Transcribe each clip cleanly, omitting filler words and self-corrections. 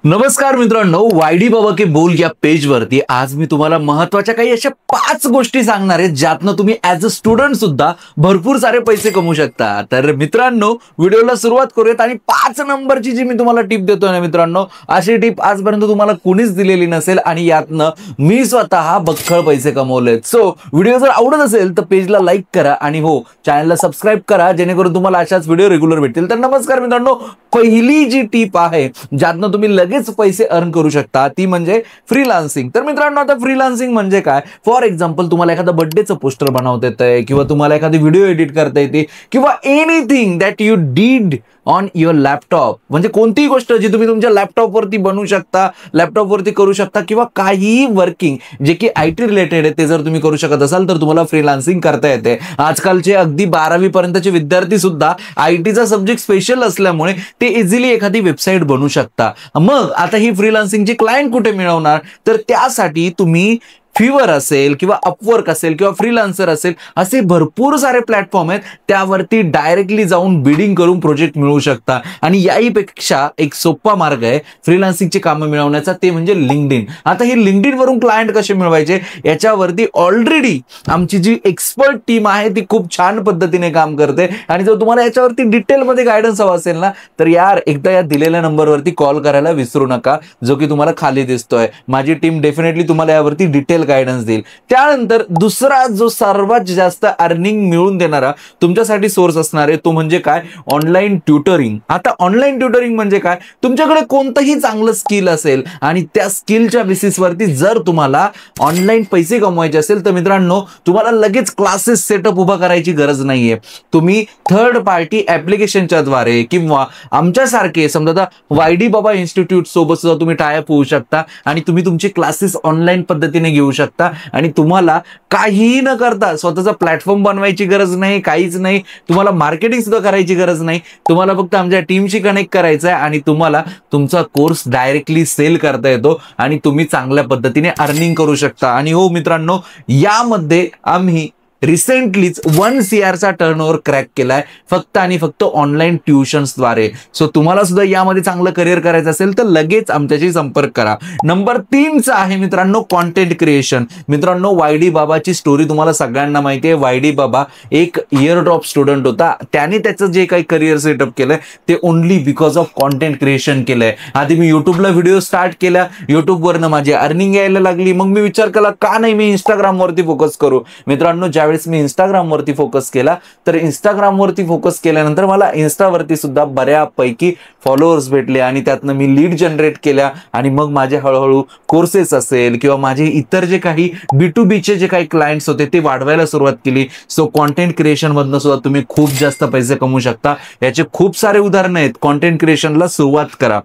नमस्कार मित्रांनो, वायडी बाबा के बोल या पेज वरती आज मी तुम्हाला महत्त्वाच्या काही अशा 5 गोष्टी सांगणार आहे ज्यातनं तुम्ही ऍज अ स्टुडंट सुद्धा भरपूर सारे पैसे कमवू शकता। तर मित्रांनो, व्हिडिओला सुरुवात करूयात आणि 5 नंबरची जी मी तुम्हाला टिप देतोय ना मित्रांनो, अशी टिप आजपर्यंत तुम्हाला कोणीच दिलेली नसेल आणि यातनं मी स्वतः बख्खळ पैसे कमवलेत। सो व्हिडिओ जर आवडत असेल तर पेजला लाईक करा आणि हो, चॅनलला सबस्क्राईब करा जेणेकरून तुम्हाला अशाच व्हिडिओ रेग्युलर भेटतील। तर नमस्कार मित्रांनो, पहिली जी टिप आहे ज्यातनं तुम्ही लगेच पैसे अर्न करू शकता ती म्हणजे फ्रीलान्सिंग। तर मित्रांनो, आता फ्रीलान्सिंग म्हणजे काय? फॉर एक्झाम्पल, तुम्हाला एखादा बर्थडेचं पोस्टर बनवता येतंय किंवा तुम्हाला एखादी व्हिडिओ एडिट करता येते किंवा anything that you did on your laptop, म्हणजे कोणतीही गोष्ट जी तुम्ही तुमच्या लॅपटॉपवरती बनवू शकता, लॅपटॉपवरती करू शकता किंवा काहीही वर्किंग जे की आयटी रिलेटेड आहे ते जर तुम्ही करू शकत असाल तर तुम्हाला फ्रीलान्सिंग करता येते। आजकालचे अगदी 12वी पर्यंतचे विद्यार्थी सुद्धा आयटीचा सब्जेक्ट स्पेशल असल्यामुळे ते इझिली एखादी वेबसाईट बनवू शकता। मग आता ही फ्रीलान्सिंगचे क्लायंट कुठे मिळवणार? तर त्यासाठी तुम्ही फिवर असेल किंवा अपवर्क असेल किंवा फ्रीलान्सर असेल, असे भरपूर सारे प्लॅटफॉर्म आहेत, त्यावरती डायरेक्टली जाऊन बिडिंग करून प्रोजेक्ट मिळवू शकता। आणि याहीपेक्षा एक सोपा मार्ग आहे फ्रीलान्सिंगची कामं मिळवण्याचा, ते म्हणजे लिंक्डइन। आता हे लिंक्डइन वरून क्लायंट कसे मिळवायचे याच्यावरती ऑलरेडी आमची जी एक्सपर्ट टीम आहे ती खूप छान पद्धतीने काम करते। आणि जर तुम्हाला याच्यावरती डिटेलमध्ये गायडन्स हवा असेल ना, तर यार एकदा या दिलेल्या नंबरवरती कॉल करायला विसरू नका, जो की तुम्हाला खाली दिसतोय। माझी टीम डेफिनेटली तुम्हाला यावरती डिटेल गायडन्स देईल। त्यानंतर दुसरा जो सर्वात जास्त अर्निंग मिळवून देणारा तुमच्यासाठी सोर्स असणार आहे तो म्हणजे काय? ऑनलाईन ट्युटरिंग। आता ऑनलाईन ट्युटरिंग म्हणजे काय? तुमच्याकडे कोणतंही चांगलं स्किल असेल आणि त्या स्किलच्या बेसिसवरती जर तुम्हाला ऑनलाईन पैसे कमवायचे असेल तर मित्रांनो, तुम्हाला लगेच क्लासेस सेटअप उभा करायची गरज नाहीये। तुम्ही थर्ड पार्टी ऍप्लिकेशनच्या द्वारे किंवा आमच्यासारखे समजा वायडी बाबा इन्स्टिट्यूट सोबत सुद्धा तुम्ही टाय अप होऊ शकता आणि तुम्ही तुमचे क्लासेस ऑनलाईन पद्धतीने घेऊ शकता। आणि तुम्हाला काहीही न करता स्वतःचा प्लॅटफॉर्म बनवायची गरज नाही, काहीच नाही, तुम्हाला मार्केटिंग सुद्धा करायची गरज नाही। तुम्हाला फक्त आमच्या टीमशी कनेक्ट करायचं आहे आणि तुम्हाला तुमचा कोर्स डायरेक्टली सेल करता येतो आणि तुम्ही चांगल्या पद्धतीने अर्निंग करू शकता। आणि हो मित्रांनो, यामध्ये आम्ही रिसेंटलीच 1 CR चा टर्नओव्हर क्रॅक केलाय फक्त आणि फक्त ऑनलाईन ट्युशन्सद्वारे। सो तुम्हाला सुद्धा यामध्ये चांगलं करिअर करायचं असेल तर लगेच आमच्याशी संपर्क करा। नंबर 3 चा आहे मित्रांनो कॉन्टेंट क्रिएशन। मित्रांनो, वायडी बाबाची स्टोरी तुम्हाला सगळ्यांना माहिती आहे। वायडी बाबा एक इयर ड्रॉप स्टुडंट होता, त्याने त्याचं जे काही करिअर सेटअप केलंय ते only because of content creation केलंय। आधी मी युट्यूबला व्हिडिओ स्टार्ट केल्या, युट्यूबवरनं माझी अर्निंग यायला लागली, मग मी विचार केला का नाही मी इंस्टाग्रामवरती फोकस करू। मित्रांनो, ज्यावेळेस मी इंस्टाग्रामवरती फोकस केला तर इंस्टाग्रामवरती फोकस केल्यानंतर मला इन्स्टावरती सुद्धा बऱ्यापैकी फॉलोअर्स भेटले आणि त्यातनं मी लीड जनरेट केल्या आणि मग माझे हळूहळू कोर्सेस असेल किंवा माझे इतर जे काही B2B चे जे काही क्लायंट्स होते ते वाढवायला सुरुवात केली। सो कॉन्टेंट क्रिएशन मधनं सुद्धा तुम्ही खूप जास्त पैसे कमवू शकता। याचे खूप सारे उदाहरणं आहेत। कॉन्टेंट क्रिएशनला सुरुवात करा।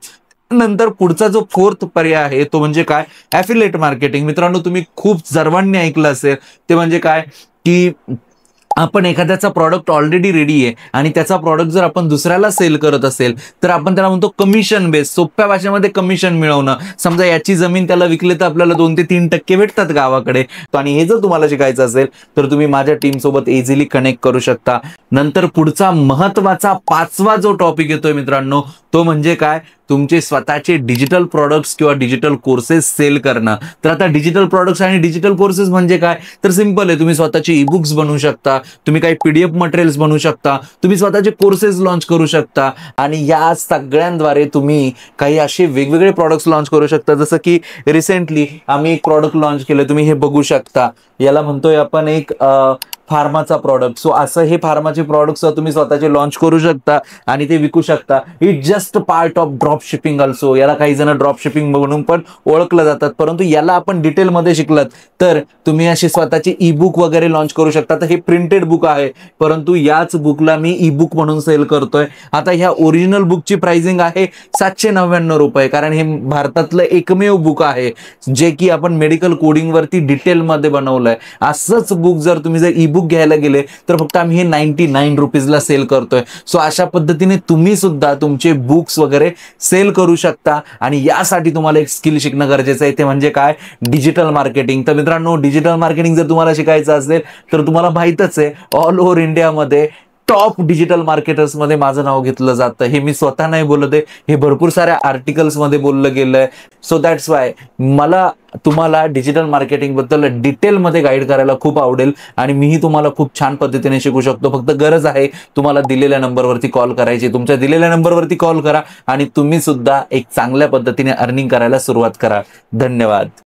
नंतर पुढचा जो 4th पर्याय आहे तो म्हणजे काय? ॲफिलिएट मार्केटिंग। मित्रांनो, तुम्ही खूप सर्वांनी ऐकलं असेल ते म्हणजे काय की आपण एखाद्याचा प्रॉडक्ट ऑलरेडी रेडी आहे आणि त्याचा प्रॉडक्ट जर आपण दुसऱ्याला सेल करत असेल तर आपण त्याला म्हणतो कमिशन बेस। सोप्या भाषेमध्ये कमिशन मिळवणं। समजा याची जमीन त्याला विकली तर आपल्याला 2 ते 3% भेटतात गावाकडे। आणि हे जर तुम्हाला शिकायचं असेल तर तुम्ही माझ्या टीम सोबत इझिली कनेक्ट करू शकता। नंतर पुढचा महत्त्वाचा 5वा जो टॉपिक येतोय मित्रांनो तो म्हणजे काय? तुमचे स्वतःचे डिजिटल प्रोडक्ट्स किंवा डिजिटल कोर्सेस सेल करणं। तर आता डिजिटल प्रोडक्ट्स आणि डिजिटल कोर्सेस म्हणजे काय? तर सिंपल आहे, तुम्ही स्वतःचे ई-बुक्स बनवू शकता, तुम्ही काही PDF मटेरियल्स बनवू शकता, तुम्ही स्वतःचे कोर्सेस लॉन्च करू शकता आणि या सगळ्यांद्वारे तुम्ही काही असे वेगवेगळे प्रोडक्ट्स लॉन्च करू शकता। जसं की रिसेंटली आम्ही एक प्रॉडक्ट लॉन्च केलं, तुम्ही हे बघू शकता, याला म्हणतोय आपण एक फार्माचा प्रॉडक्ट। सो असं हे फार्माचे प्रॉडक्ट्स तुम्ही स्वतःचे लॉन्च करू शकता आणि ते विकू शकता। It just part of drop shipping also. याला काही जण ड्रॉप शिपिंग म्हणून पण ओळखलं जातात, परंतु याला आपण डिटेलमध्ये शिकलात तर तुम्ही असे स्वतःचे ई-बुक वगैरे लॉन्च करू शकता। तर हे प्रिंटेड बुक आहे, परंतु याच बुकला मी ई-बुक म्हणून सेल करतोय। आता ह्या ओरिजिनल बुकची प्राइसिंग आहे 799 रुपये, कारण हे भारतातलं एकमेव बुक आहे जे की आपण मेडिकल कोडिंग वरती डिटेलमध्ये बनवलंय। असंच बुक जर तुम्ही जर ई-बुक घ्यायला गेले तर फक्त आम्ही हे 99 रुपीजला सेल करतोय। सो अशा पद्धतीने तुम्ही सुद्धा तुमचे बुक्स वगैरे सेल करू शकता आणि यासाठी तुम्हाला एक स्किल शिकणं गरजेचं आहे, ते म्हणजे काय? Digital marketing. तर मित्रांनो, डिजिटल मार्केटिंग जर तुम्हाला शिकायचं असेल तर तुम्हाला माहितच आहे ऑल ओव्हर इंडियामध्ये टॉप डिजिटल मार्केटर्स मध्ये माझं नाव घेतलं जातं. हे मी स्वतः नाही बोलत आहे, हे भरपूर साऱ्या आर्टिकल्स मध्ये बोललं गेलंय. सो दॅट्स वाय मला तुम्हाला डिजिटल मार्केटिंग बद्दल डिटेलमध्ये गाईड करायला खूप आवडेल आणि मीही तुम्हाला खूप छान पद्धतीने शिकू शकतो. फक्त गरज आहे तुम्हाला दिलेल्या नंबरवरती कॉल करायची. तुमच्या दिलेल्या नंबरवरती कॉल करा आणि तुम्ही सुद्धा एक चांगल्या पद्धतीने अर्निंग करायला सुरुवात करा. धन्यवाद.